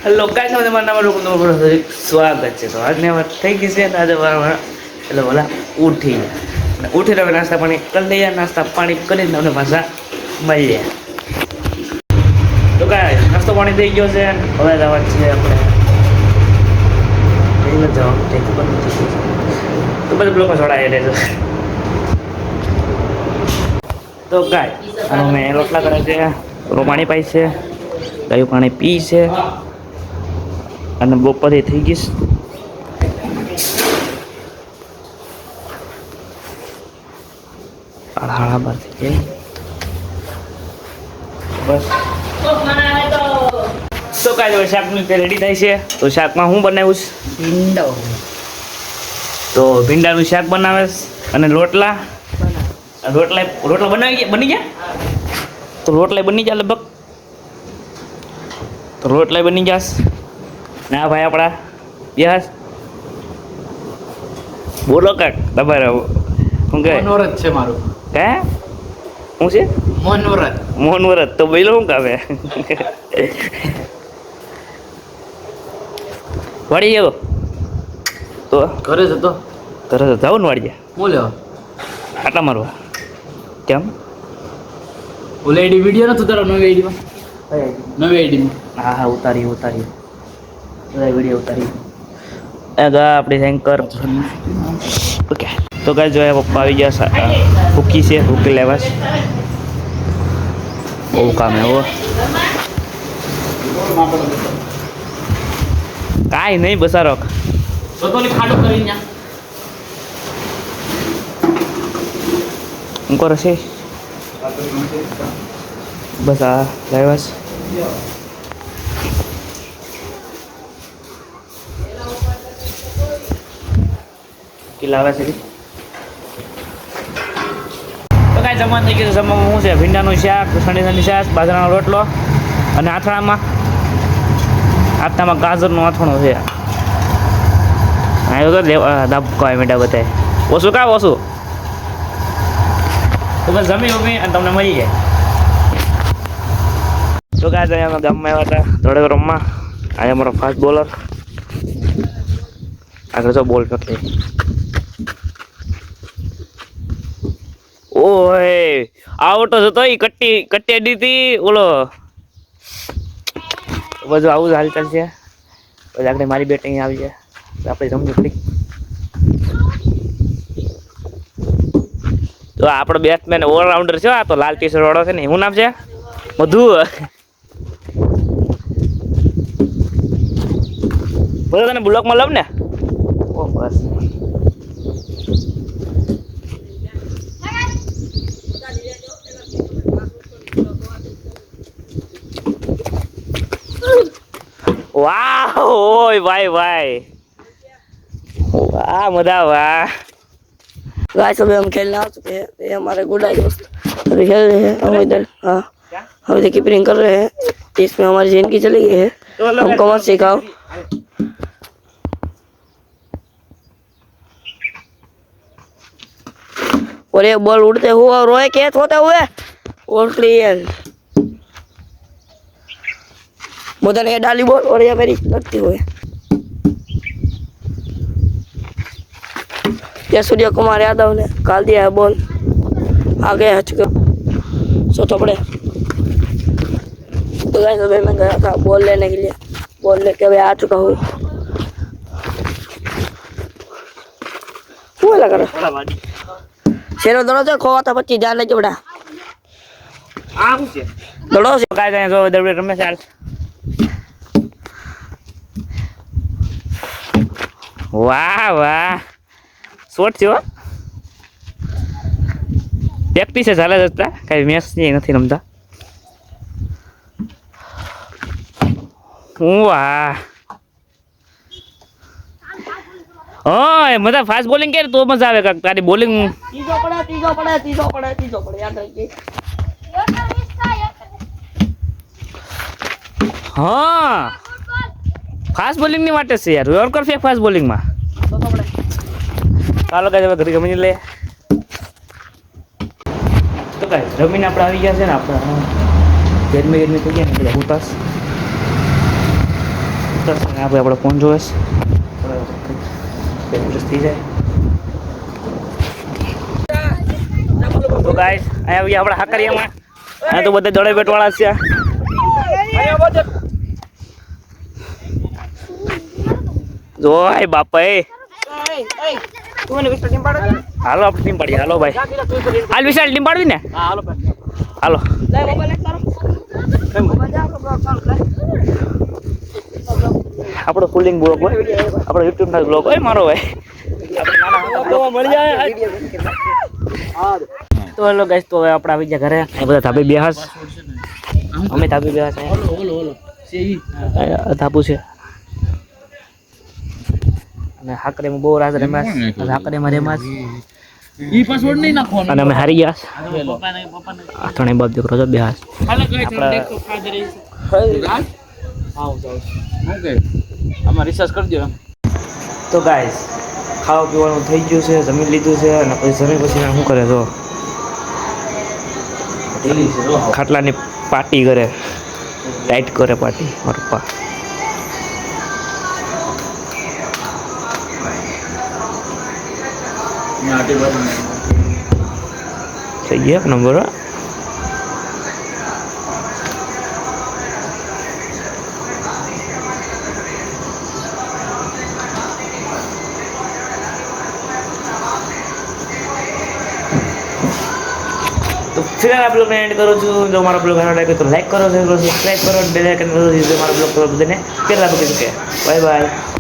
Hello guys, તમારા નામ લોકોનું સ્વાગત છે. તો આજની વાત થઈ ગઈ છે. આજે બરાબર એટલે બોલા ઉઠીને હવે નાસ્તા પાણી કરી લઈએ. નાસ્તા પાણી કરીને તમને પાછા મળીએ. તો ગાઈસ, નાસ્તો પાણી થઈ ગયો છે. હવે જવા છીએ આપણે તો બધું બ્લોકો છોડાય રહેજો. તો ગાઈસ, મેં રોટલા કરે છે, પાણી પાઈ છે, ગાયું પાણી પી છે અને બપોરે થઈ ગઈશ. હાડા બાર થઈ જાય બસ. તો કાંઈ શાકનું રેડી થાય છે. તો શાકમાં હું બનાવ્યું ભીંડો, તો ભીંડાનું શાક બનાવે અને રોટલા બની ગયા. તો રોટલા બની ગયા લગભગ. તો રોટલા બની ગયા ના ભાઈ આપણા યસ. બોલો કાક તમારે શું કહે? મનોરથ છે મારું. હે શું છે? મોહનવ્રત. તો બોલો શું કામે વાળી ગયો તો ઘરે જતો તરત જાવ ને વાળી હું લેવા આટલા મારવા કેમ? ઓલા આઈડી વિડીયો નતું તારો નવી આઈડીમાં? નવી આઈડીમાં હા ઉતારી બધા વિડીયો ઉતારી આપણી એન્કર. ઓકે, તો કાંઈ જોયા પપ્પા આવી ગયા. ભૂકી છે, ભૂકી લેવા છે. બહુ કામ એવો કાંઈ નહીં બસારો સતોલી ખાડો કરી ન્યા હું કરો છે બસ આ લાવ્યા છે લાવે છે. તો કાંઈ જમવાનું થઈ ગયું. જમવામાં શું છે? ભીંડાનું શાક, સણીની શાક, બાજરાનો રોટલો અને આથામાં ગાજરનું આથણું છે. આવ્યો તો દાબકો મીઠા બધાય ઓછું ઓછું. તો બસ જમી અને તમને મળી જાય. તો કાંઈ અમે ગામમાં આવ્યા હતા થોડે રમવા. આજે અમારો ફાસ્ટ બોલર આગળ જો બોલ પકડી. ઓય આવતો જતો એ કટ્ટી અડી હતી. ઓલો બધું આવું જ હાલચાલ છે. પછી આગળ મારી બેટિંગ આવી છે. આપણે રમવું પડી. તો આપણો બેટ્સમેન ઓલરાઉન્ડર છે. આ તો લાલ ટી શર્ટ વાળો છે ને, શું નામ છે? મધુ. બધું તને બ્લોકમાં લવ ને. ઓ બસ वाह ओए भाई भाई वाह मजा वाह. गाइस अभी हम खेलने आ चुके हैं. ये हमारे गुड्डा दोस्त अभी खेल रहे हैं. हम इधर हम इधर कीपिंग कर रहे हैं. इसमें हमारी जिंदगी चली गई है. हमको मत सिखाओ. और ये बॉल उड़ते हुए और रोए कैच होते हुए और क्लियर. मदन ये डाली बॉल और ये मेरी लगती हुई. ये सूर्य कुमार यादव ने काल दिया है बॉल. आगे है चुका सोचो पड़े. तो गाइस अभी मैं गया था बॉल लेने के लिए. बॉल लेके अभी आ चुका हूँ. वो लगा रहा शेरो दड़ो से खोवा था 25 जान लेके बड़ा आ શું છે? दड़ो से કાંઈ જાય જો દડે રમે ચાલ. વાહ વાહ શોટ છે. પ્રેક્ટિસ ચાલે જતા કાંઈ મેચ નથી રમતા. વાહ હા મજા ફાસ્ટ બોલિંગ કરે તો મજા આવે. કાંક તારી બોલિંગ तीसो पड़े याद रखिए. હા ફાસ્ટ બોલિંગ ની વાટે છે યાર. યોર્કર ફેક ફાસ્ટ બોલિંગ માં. ચાલો કાંઈ હવે ઘરે જમી લે. તો કાંઈ જમીન આપણે આવી ગયા છે ને. આપણે ગરમી થઈ ગયા ને બધા ઉતાસ. કરશે ને આપણે આપણો ફોન જોવે છે થઈ જાય તો ગાઈસ અહીંયા આવી આપણા હાકરિયામાં અહીંયા તો બધા દોડે બેટવાળા છે જો આય બાપા એ હાલો આપણે ટીમ પાડીએ હાલો ભાઈ હાલ વિશાલ ટીમ પાડવી ને હાલો આપણો ફૂલિંગ બ્લોગ હોય આપણો યુટ્યુબ ના બ્લોગ હોય મારો ભાઈ તો હેલો ગાઈસ તો હવે આપણે આવી ગયા ઘરે એ બધા ધાબે બેહાસ અમે ધાબે બેહાસ ધાબુ છે અને હાકરેમાં બહુ રાત રમ્યા હાકરેમાં રમ્યા ઈ પાસવર્ડ નહીં નાખવાનો અને અમે હારી ગયા આ ત્રણેય બાપ દીકરો છે બેહાસ આમાં રિસર્ચ કરજો તો ગાઈસ ખાવા પીવાનું થઈ ગયું છે જમી લીધું છે અને પછી જમી પછી શું કરે તો ખાટલાની પાર્ટી કરે ટાઈટ કરે પાર્ટી મારા પપ્પા થઈ ગયા એક નંબર तो फिर आप लोग मैं एंड करूँ जो हमारा ब्लॉग है तो लाइक करो सब्सक्राइब करो बेल आइकन करो जिससे हमारा ब्लॉग को देने फिर आप बाय बाय।